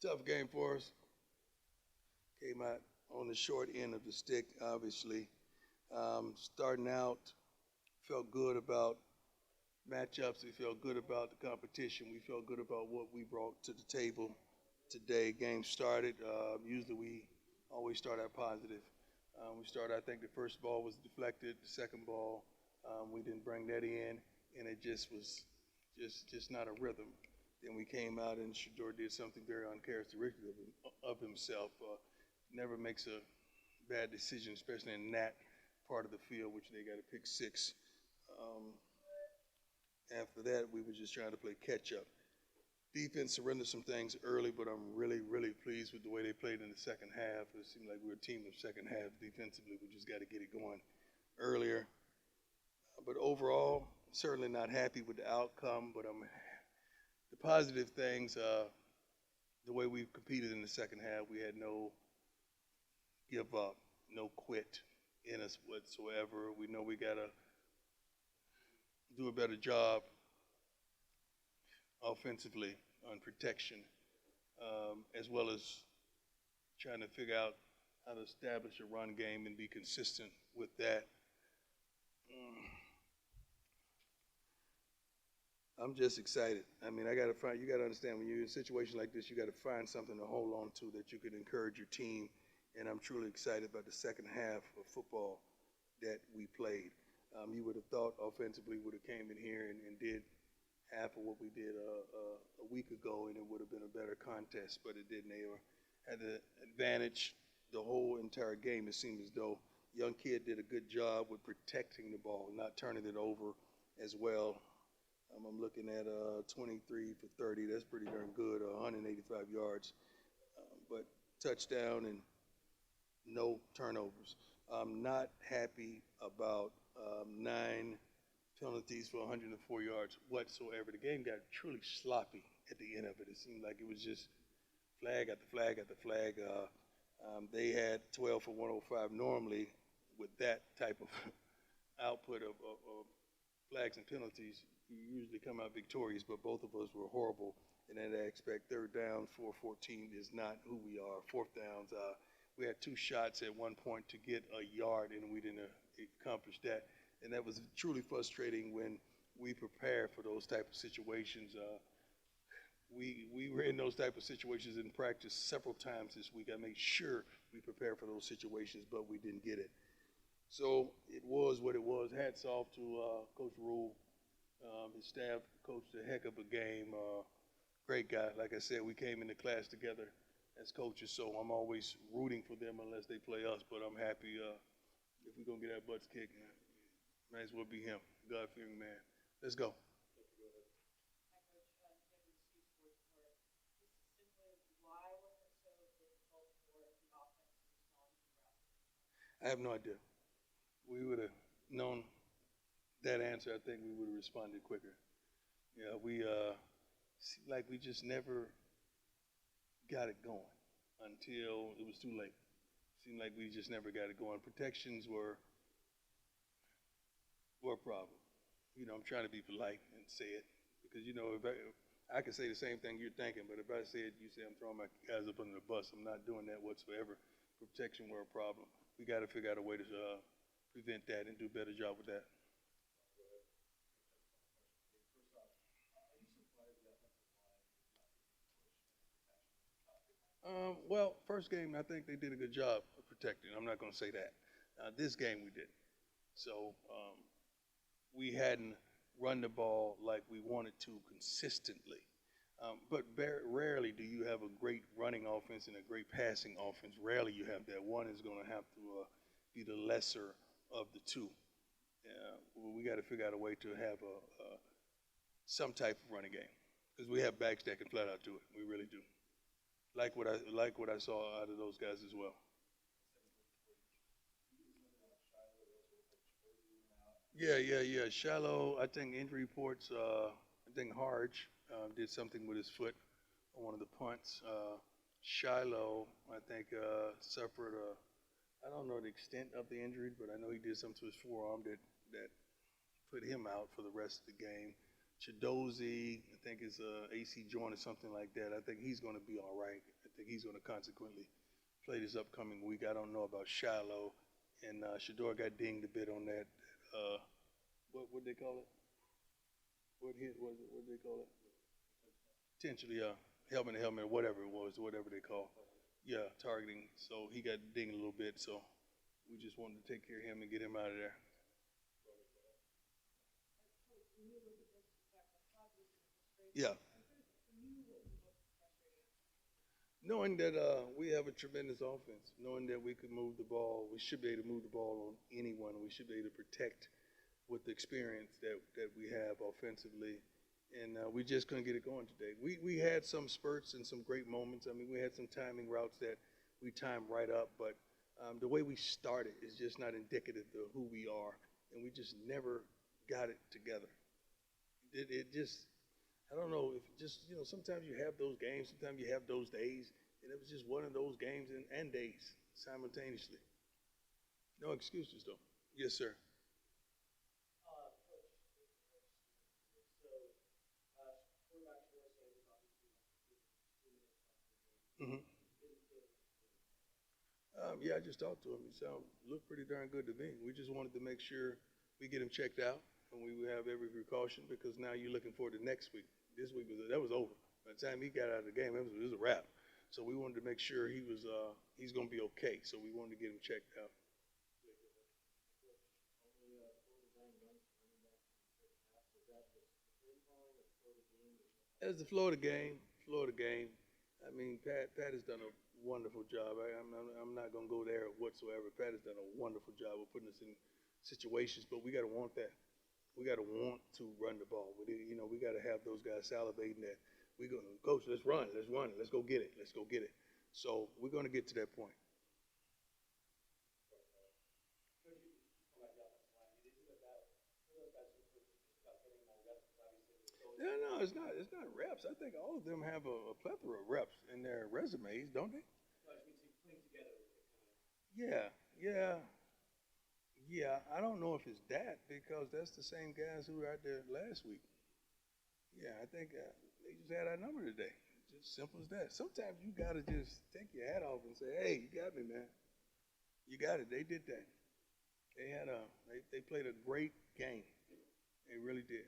tough game for us. Came out on the short end of the stick, obviously. Starting out, felt good about matchups. We felt good about the competition. We felt good about what we brought to the table today. Game started. Usually we always start out positive. I think the first ball was deflected. The second ball, we didn't bring that in, and it just was just not a rhythm. Then we came out and Shedeur did something very uncharacteristic of himself. Never makes a bad decision, especially in that part of the field, which they got to pick six. After that, we were just trying to play catch up. Defense surrendered some things early, but I'm really, really pleased with the way they played in the second half. It seemed like we were a team of second half defensively. We just got to get it going earlier. But overall, certainly not happy with the outcome, but the positive things, the way we competed in the second half, we had no give up, no quit in us whatsoever. We know we got to do a better job offensively on protection, as well as trying to figure out how to establish a run game and be consistent with that. I'm just excited. I mean, you got to understand, when you're in a situation like this, you got to find something to hold on to that you can encourage your team. And I'm truly excited about the second half of football that we played. You would have thought offensively would have came in here and did half of what we did a week ago, and it would have been a better contest, but it didn't. They had the advantage the whole entire game. It seemed as though young kid did a good job with protecting the ball, not turning it over as well. I'm looking at 23 for 30. That's pretty darn good, 185 yards. But touchdown and no turnovers. I'm not happy about 9 penalties for 104 yards whatsoever. The game got truly sloppy at the end of it. It seemed like it was just flag after flag after flag. They had 12 for 105. Normally, with that type of output of flags and penalties, you usually come out victorious, but both of us were horrible in that aspect. Third down, 4-14 is not who we are. Fourth downs, we had 2 shots at one point to get a yard, and we didn't accomplish that. And that was truly frustrating when we prepare for those type of situations. We were in those type of situations in practice several times this week. I made sure we prepared for those situations, but we didn't get it. So it was what it was. Hats off to Coach Rule. His staff coached a heck of a game. Great guy. Like I said, we came into class together as coaches, so I'm always rooting for them unless they play us. But I'm happy if we're going to get our butts kicked, might as well be him. God-fearing man. Let's go. I have no idea. We would have known that answer. I think we would have responded quicker. Yeah, we seemed like we just never got it going until it was too late. Seemed like we just never got it going. Protections were a problem. I'm trying to be polite and say it because, if I can say the same thing you're thinking, but if I say it, you say I'm throwing my guys up under the bus. I'm not doing that whatsoever. Protection were a problem. We got to figure out a way to prevent that and do a better job with that. Well, first game, I think they did a good job of protecting. I'm not going to say that. This game we did. So we hadn't run the ball like we wanted to consistently. But very rarely do you have a great running offense and a great passing offense. Rarely you have that. One is going to have to be the lesser of the two. We got to figure out a way to have some type of running game because we have backs that can flat out do it. We really do. Like what I saw out of those guys as well. Yeah. Shallow, I think injury reports, I think Harge did something with his foot on one of the punts. Shiloh, I think, suffered I don't know the extent of the injury, but I know he did something to his forearm that put him out for the rest of the game. Chidozie, I think it's AC joint or something like that. I think he's going to be all right. I think he's going to consequently play this upcoming week. I don't know about Shiloh, and Shedeur got dinged a bit on that. What they call it? What hit was it? What did they call it? Potentially, helmet to helmet, whatever it was, whatever they call. Yeah, targeting. So he got dinged a little bit. So we just wanted to take care of him and get him out of there. Yeah. Knowing that we have a tremendous offense, knowing that we could move the ball, we should be able to move the ball on anyone. We should be able to protect with the experience that we have offensively. And we just couldn't get it going today. We had some spurts and some great moments. I mean, we had some timing routes that we timed right up, but the way we started is just not indicative of who we are. And we just never got it together. It just, I don't know, if just, sometimes you have those games, sometimes you have those days, and it was just one of those games and days simultaneously. No excuses, though. Yes, sir. Mm-hmm. Yeah, I just talked to him. He looked pretty darn good to me. We just wanted to make sure we get him checked out, and we would have every precaution because now you're looking forward to next week. This week that was over. By the time he got out of the game, it was a wrap. So we wanted to make sure he's going to be okay. So we wanted to get him checked out. As the flow of the game, I mean, Pat has done a wonderful job. I'm not going to go there whatsoever. Pat has done a wonderful job of putting us in situations, but we got to want that. We got to want to run the ball. We got to have those guys salivating that we go, coach, let's run, let's go get it, So we're going to get to that point. No, it's not. It's not reps. I think all of them have a plethora of reps in their resumes, don't they? Yeah, yeah, yeah. I don't know if it's that because that's the same guys who were out there last week. Yeah, I think they just had our number today. Just simple as that. Sometimes you gotta just take your hat off and say, "Hey, you got me, man. You got it." They did that. They played a great game. They really did.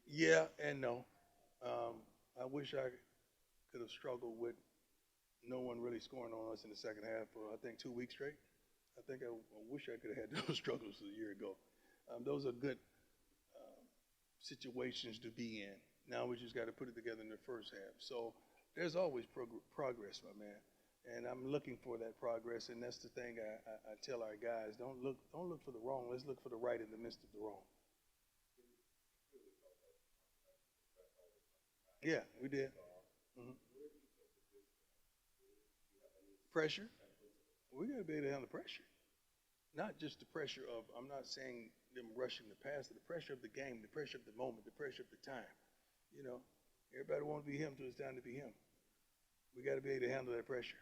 Yeah and no. I wish I could have struggled with no one really scoring on us in the second half for I think 2 weeks straight. I wish I could have had those struggles a year ago. Those are good situations to be in. Now we just got to put it together in the first half. So there's always progress, my man, and I'm looking for that progress. And that's the thing I tell our guys: don't look for the wrong. Let's look for the right in the midst of the wrong. Yeah, we did. Hmm. Pressure. We got to be able to handle pressure. Not just the pressure of, I'm not saying them rushing the pass, but the pressure of the game, the pressure of the moment, the pressure of the time. You know, everybody wants to be him till it's time to be him. We got to be able to handle that pressure.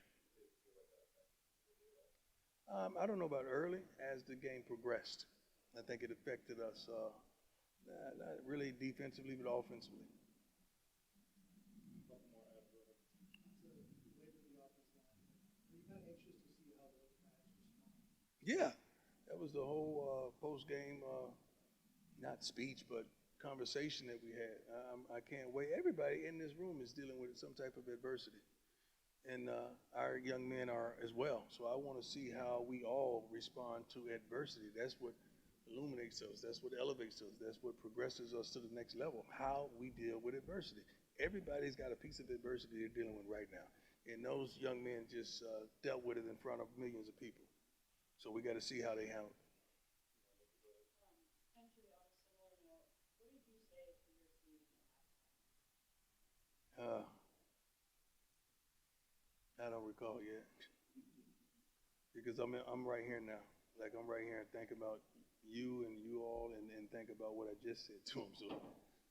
I don't know about early as the game progressed. I think it affected us, not really defensively, but offensively. Yeah, that was the whole post game, not speech, but conversation that we had. I can't wait. Everybody in this room is dealing with some type of adversity, and our young men are as well. So I want to see how we all respond to adversity. That's what illuminates us. That's what elevates us. That's what progresses us to the next level. How we deal with adversity. Everybody's got a piece of adversity they're dealing with right now, and those young men just dealt with it in front of millions of people. So we got to see how they handle it. Uh, I don't recall yet because I'm right here now. Like I'm right here and think about you and you all and think about what I just said to them. So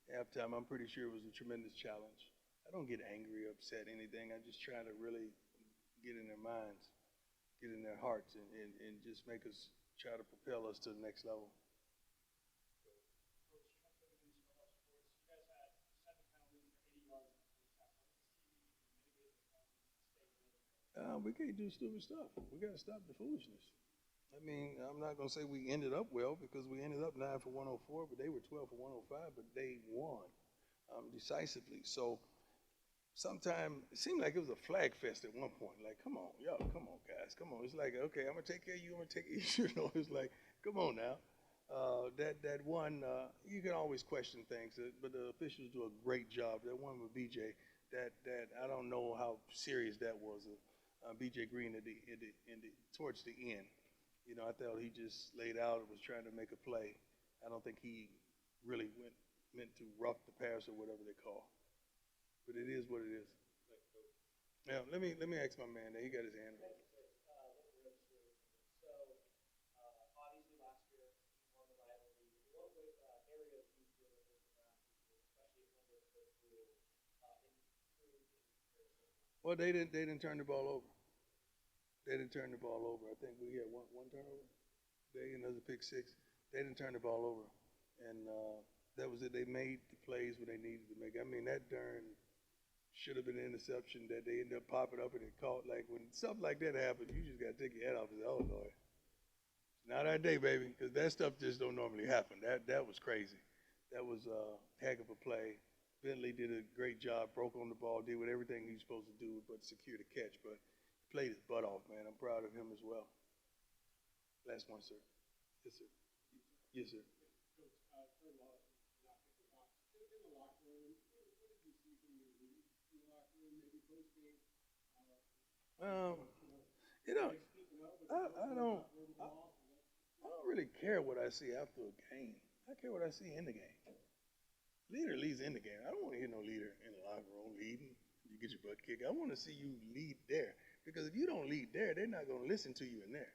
halftime, I'm pretty sure it was a tremendous challenge. I don't get angry, upset, anything. I just try to really get in their minds, get in their hearts and just make us try to propel us to the next level. We can't do stupid stuff. We got to stop the foolishness. I mean, I'm not going to say we ended up well because we ended up 9 for 104, but they were 12 for 105, but they won decisively. So sometimes it seemed like it was a flag fest at one point. Like, come on, y'all, come on, guys, come on. It's like, okay, I'm going to take care of you, I'm going to take care of you. You know, it's like, come on now. That one, you can always question things, but the officials do a great job. That one with BJ, that I don't know how serious that was. BJ Green towards the end. You know, I thought he just laid out and was trying to make a play. I don't think he really meant to rough the pass or whatever they call. But it is what it is. Now, let me ask my man there. He got his hand up. Well, they didn't turn the ball over. They didn't turn the ball over. I think we had one turnover. They another pick six. They didn't turn the ball over, and that was it. They made the plays when they needed to make. I mean, that darn should have been an interception that they ended up popping up and it caught. Like when stuff like that happens, you just gotta take your head off and say, "Oh Lord, not our day, baby," because that stuff just don't normally happen. That was crazy. That was a heck of a play. Bentley did a great job, broke on the ball, did what everything he was supposed to do, but secure the catch. But he played his butt off, man. I'm proud of him as well. Last one, sir. Yes, sir. Yes, sir. You know, I don't really care what I see after a game. I care what I see in the game. Leader leads in the game. I don't want to hear no leader in the locker room leading. You get your butt kicked. I want to see you lead there. Because if you don't lead there, they're not going to listen to you in there.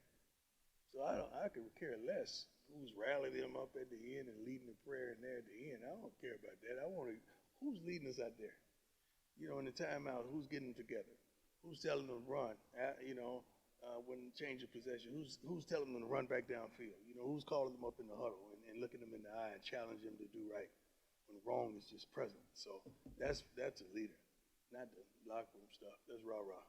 So I could care less who's rallying them up at the end and leading the prayer in there at the end. I don't care about that. I want to, who's leading us out there? You know, in the timeout, who's getting them together? Who's telling them to run? When change of possession, who's telling them to run back downfield? You know, who's calling them up in the huddle and looking them in the eye and challenging them to do right when wrong is just present. So that's a leader, not the locker room stuff. That's rah-rah.